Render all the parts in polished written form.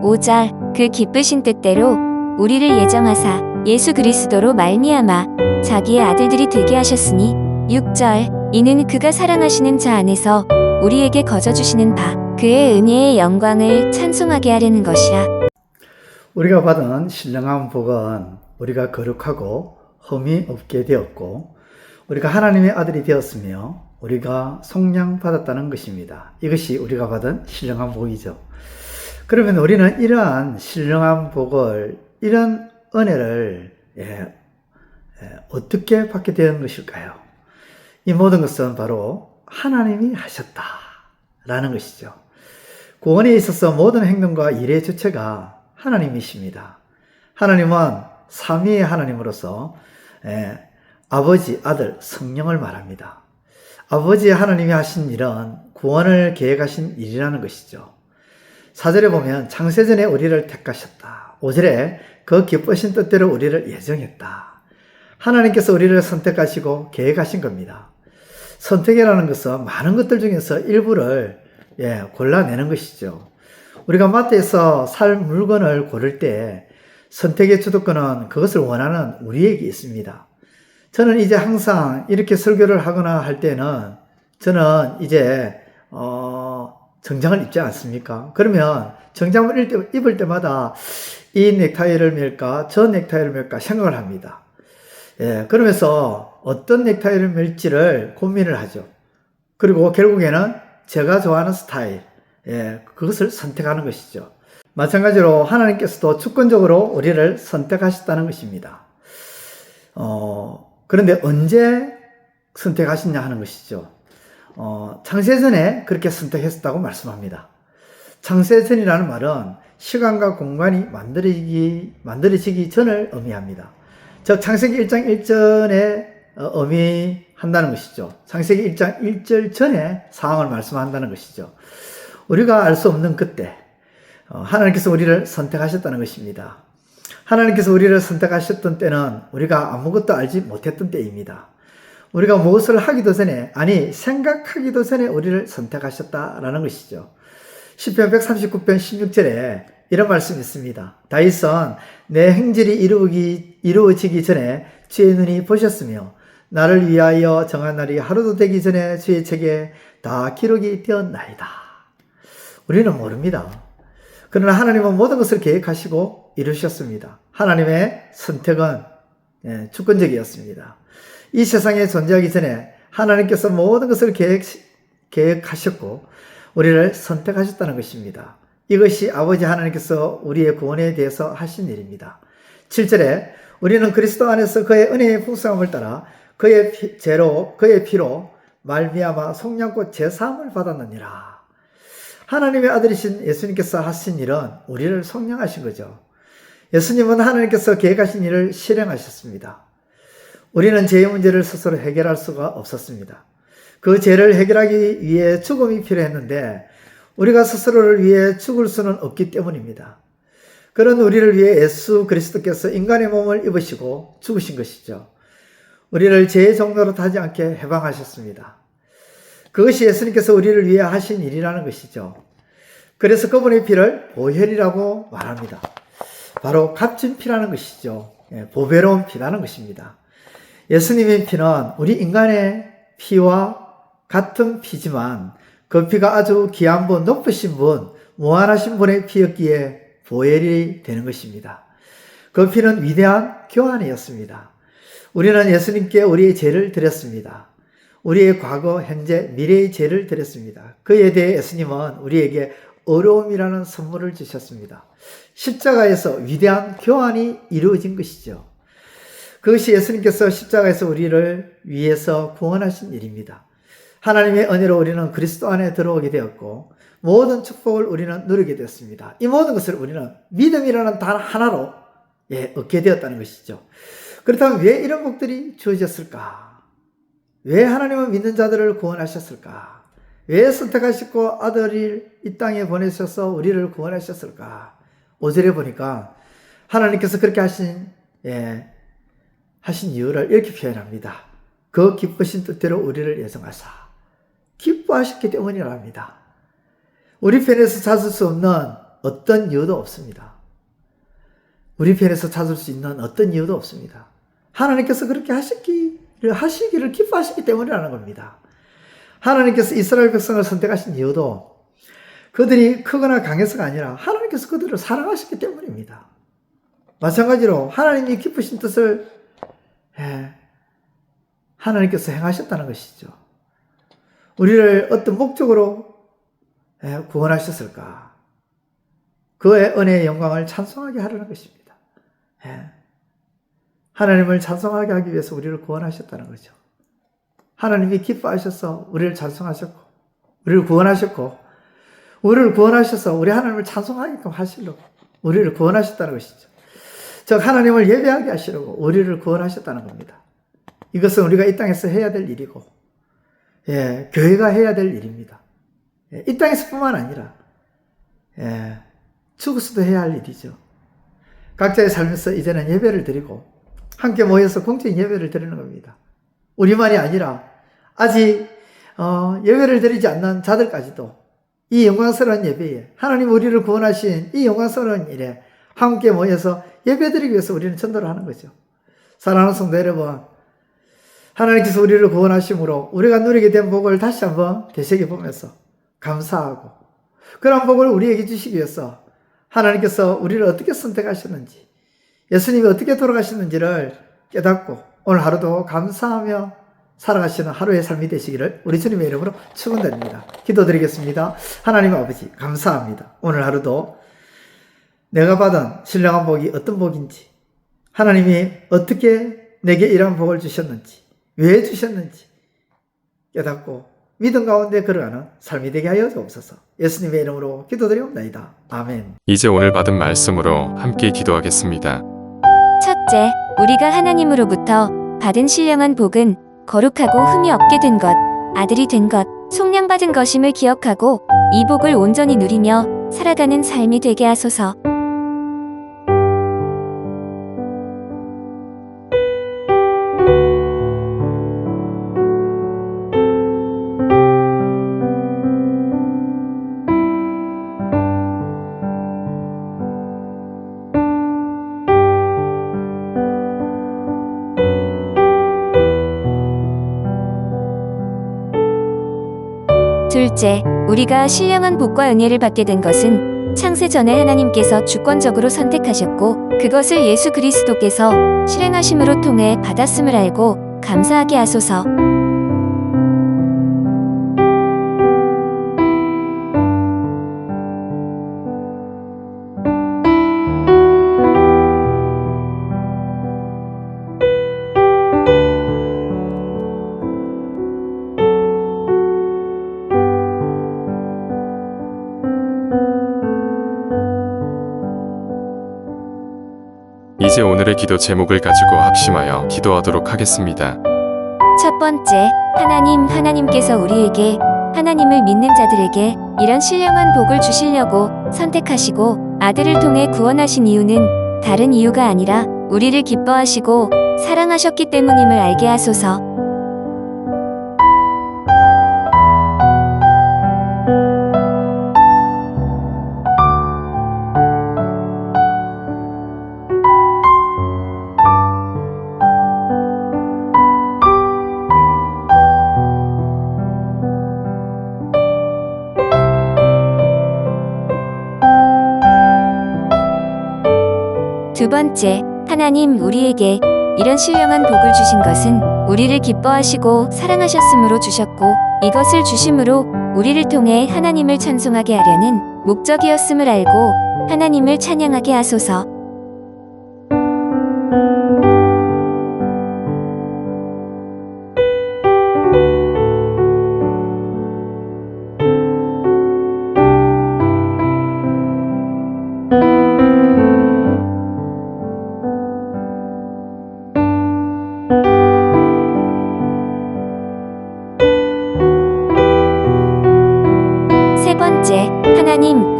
5절 그 기쁘신 뜻대로 우리를 예정하사 예수 그리스도로 말미암아 자기의 아들들이 되게 하셨으니 6절 이는 그가 사랑하시는 자 안에서 우리에게 거저 주시는 바 그의 은혜의 영광을 찬송하게 하려는 것이라. 우리가 받은 신령한 복은 우리가 거룩하고 흠이 없게 되었고 우리가 하나님의 아들이 되었으며 우리가 속량받았다는 것입니다. 이것이 우리가 받은 신령한 복이죠. 그러면 우리는 이러한 신령한 복을, 이런 은혜를 어떻게 받게 된 것일까요? 이 모든 것은 바로 하나님이 하셨다라는 것이죠. 구원에 있어서 모든 행동과 일의 주체가 하나님이십니다. 하나님은 삼위의 하나님으로서 아버지, 아들, 성령을 말합니다. 아버지 하나님이 하신 일은 구원을 계획하신 일이라는 것이죠. 4절에 보면 창세전에 우리를 택하셨다. 5절에 그 기쁘신 뜻대로 우리를 예정했다. 하나님께서 우리를 선택하시고 계획하신 겁니다. 선택이라는 것은 많은 것들 중에서 일부를 골라내는 것이죠. 우리가 마트에서 살 물건을 고를 때 선택의 주도권은 그것을 원하는 우리에게 있습니다. 저는 이제 항상 이렇게 설교를 하거나 할 때는 저는 이제 정장을 입지 않습니까? 그러면 정장을 입을 때마다 이 넥타이를 멜까 저 넥타이를 멜까 생각을 합니다. 그러면서 어떤 넥타이를 멜지를 고민을 하죠. 그리고 결국에는 제가 좋아하는 스타일, 그것을 선택하는 것이죠. 마찬가지로 하나님께서도 주권적으로 우리를 선택하셨다는 것입니다. 그런데 언제 선택하셨냐 하는 것이죠. 창세전에 그렇게 선택했었다고 말씀합니다. 창세전이라는 말은 시간과 공간이 만들어지기 전을 의미합니다. 즉 창세기 1장 1절에 의미한다는 것이죠. 창세기 1장 1절 전에 상황을 말씀한다는 것이죠. 우리가 알 수 없는 그때 하나님께서 우리를 선택하셨다는 것입니다. 하나님께서 우리를 선택하셨던 때는 우리가 아무것도 알지 못했던 때입니다. 우리가 무엇을 하기도 전에, 생각하기도 전에 우리를 선택하셨다라는 것이죠. 시편 139편 16절에 이런 말씀이 있습니다. 다윗은 내 행질이 이루어지기 전에 주의 눈이 보셨으며 나를 위하여 정한 날이 하루도 되기 전에 주의 책에 다 기록이 되었나이다. 우리는 모릅니다. 그러나 하나님은 모든 것을 계획하시고 이루셨습니다. 하나님의 선택은 주권적이었습니다. 이 세상에 존재하기 전에 하나님께서 모든 것을 계획하셨고 우리를 선택하셨다는 것입니다. 이것이 아버지 하나님께서 우리의 구원에 대해서 하신 일입니다. 7절에 우리는 그리스도 안에서 그의 은혜의 풍성함을 따라 그의 피로 말미암아 속량고 제사함을 받았느니라. 하나님의 아들이신 예수님께서 하신 일은 우리를 속량하신 거죠. 예수님은 하나님께서 계획하신 일을 실행하셨습니다. 우리는 죄의 문제를 스스로 해결할 수가 없었습니다. 그 죄를 해결하기 위해 죽음이 필요했는데 우리가 스스로를 위해 죽을 수는 없기 때문입니다. 그런 우리를 위해 예수 그리스도께서 인간의 몸을 입으시고 죽으신 것이죠. 우리를 죄의 종로로 타지 않게 해방하셨습니다. 그것이 예수님께서 우리를 위해 하신 일이라는 것이죠. 그래서 그분의 피를 보혈이라고 말합니다. 바로 값진 피라는 것이죠. 보배로운 피라는 것입니다. 예수님의 피는 우리 인간의 피와 같은 피지만 그 피가 아주 귀한 분, 높으신 분, 무한하신 분의 피였기에 보혈이 되는 것입니다. 그 피는 위대한 교환이었습니다. 우리는 예수님께 우리의 죄를 드렸습니다. 우리의 과거, 현재, 미래의 죄를 드렸습니다. 그에 대해 예수님은 우리에게 어려움이라는 선물을 주셨습니다. 십자가에서 위대한 교환이 이루어진 것이죠. 그것이 예수님께서 십자가에서 우리를 위해서 구원하신 일입니다. 하나님의 은혜로 우리는 그리스도 안에 들어오게 되었고 모든 축복을 우리는 누리게 되었습니다. 이 모든 것을 우리는 믿음이라는 단 하나로 얻게 되었다는 것이죠. 그렇다면 왜 이런 복들이 주어졌을까? 왜 하나님은 믿는 자들을 구원하셨을까? 왜 선택하시고 아들을 이 땅에 보내셔서 우리를 구원하셨을까? 5절에 보니까 하나님께서 그렇게 하신 이유를 이렇게 표현합니다. 그 기쁘신 뜻대로 우리를 예정하사 기뻐하셨기 때문이랍니다. 우리 편에서 찾을 수 없는 어떤 이유도 없습니다. 우리 편에서 찾을 수 있는 어떤 이유도 없습니다. 하나님께서 그렇게 하시기를 기뻐하시기 때문이라는 겁니다. 하나님께서 이스라엘 백성을 선택하신 이유도 그들이 크거나 강해서가 아니라 하나님께서 그들을 사랑하셨기 때문입니다. 마찬가지로 하나님이 기쁘신 뜻을 하나님께서 행하셨다는 것이죠. 우리를 어떤 목적으로 구원하셨을까? 그의 은혜의 영광을 찬송하게 하려는 것입니다. 하나님을 찬송하게 하기 위해서 우리를 구원하셨다는 거죠. 하나님이 기뻐하셔서 우리를 찬송하셨고, 우리를 구원하셨고, 우리를 구원하셔서 우리 하나님을 찬송하게끔 하시려고 우리를 구원하셨다는 것이죠. 즉 하나님을 예배하게 하시려고 우리를 구원하셨다는 겁니다. 이것은 우리가 이 땅에서 해야 될 일이고, 교회가 해야 될 일입니다. 이 땅에서뿐만 아니라 죽어서도 해야 할 일이죠. 각자의 삶에서 이제는 예배를 드리고 함께 모여서 공적인 예배를 드리는 겁니다. 우리만이 아니라 아직 예배를 드리지 않는 자들까지도 이 영광스러운 예배에 하나님 우리를 구원하신 이 영광스러운 일에 함께 모여서 예배드리기 위해서 우리는 전도를 하는 거죠. 사랑하는 성도 여러분, 하나님께서 우리를 구원하심으로 우리가 누리게 된 복을 다시 한번 되새겨보면서 감사하고, 그런 복을 우리에게 주시기 위해서 하나님께서 우리를 어떻게 선택하셨는지, 예수님이 어떻게 돌아가셨는지를 깨닫고 오늘 하루도 감사하며 살아가시는 하루의 삶이 되시기를 우리 주님의 이름으로 축원드립니다. 기도드리겠습니다. 하나님 아버지, 감사합니다. 오늘 하루도 내가 받은 신령한 복이 어떤 복인지, 하나님이 어떻게 내게 이런 복을 주셨는지, 왜 주셨는지 깨닫고 믿음 가운데 걸어가는 삶이 되게 하여 주옵소서. 예수님의 이름으로 기도드리옵나이다. 아멘. 이제 오늘 받은 말씀으로 함께 기도하겠습니다. 첫째, 우리가 하나님으로부터 받은 신령한 복은 거룩하고 흠이 없게 된 것, 아들이 된 것, 속량받은 것임을 기억하고 이 복을 온전히 누리며 살아가는 삶이 되게 하소서. 둘째, 우리가 신령한 복과 은혜를 받게 된 것은 창세 전에 하나님께서 주권적으로 선택하셨고 그것을 예수 그리스도께서 실행하심으로 통해 받았음을 알고 감사하게 하소서. 이제 오늘의 기도 제목을 가지고 합심하여 기도하도록 하겠습니다. 첫 번째, 하나님께서 우리에게, 하나님을 믿는 자들에게 이런 신령한 복을 주시려고 선택하시고 아들을 통해 구원하신 이유는 다른 이유가 아니라 우리를 기뻐하시고 사랑하셨기 때문임을 알게 하소서. 두 번째, 하나님 우리에게 이런 신령한 복을 주신 것은 우리를 기뻐하시고 사랑하셨으므로 주셨고 이것을 주심으로 우리를 통해 하나님을 찬송하게 하려는 목적이었음을 알고 하나님을 찬양하게 하소서. 세 번째,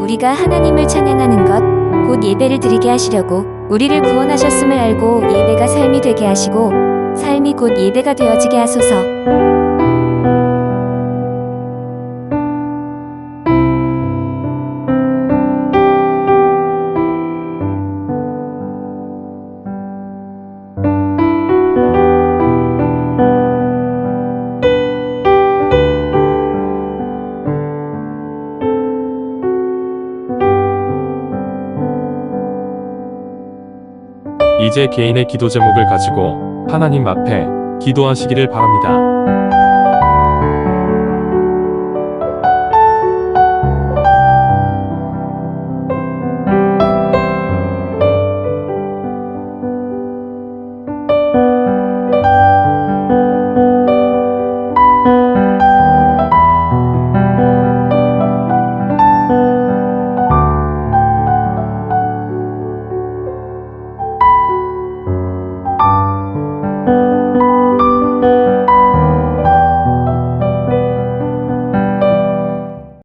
우리가 하나님을 찬양하는 것, 곧 예배를 드리게 하시려고 우리를 구원하셨음을 알고 예배가 삶이 되게 하시고 삶이 곧 예배가 되어지게 하소서. 이제 개인의 기도 제목을 가지고 하나님 앞에 기도하시기를 바랍니다.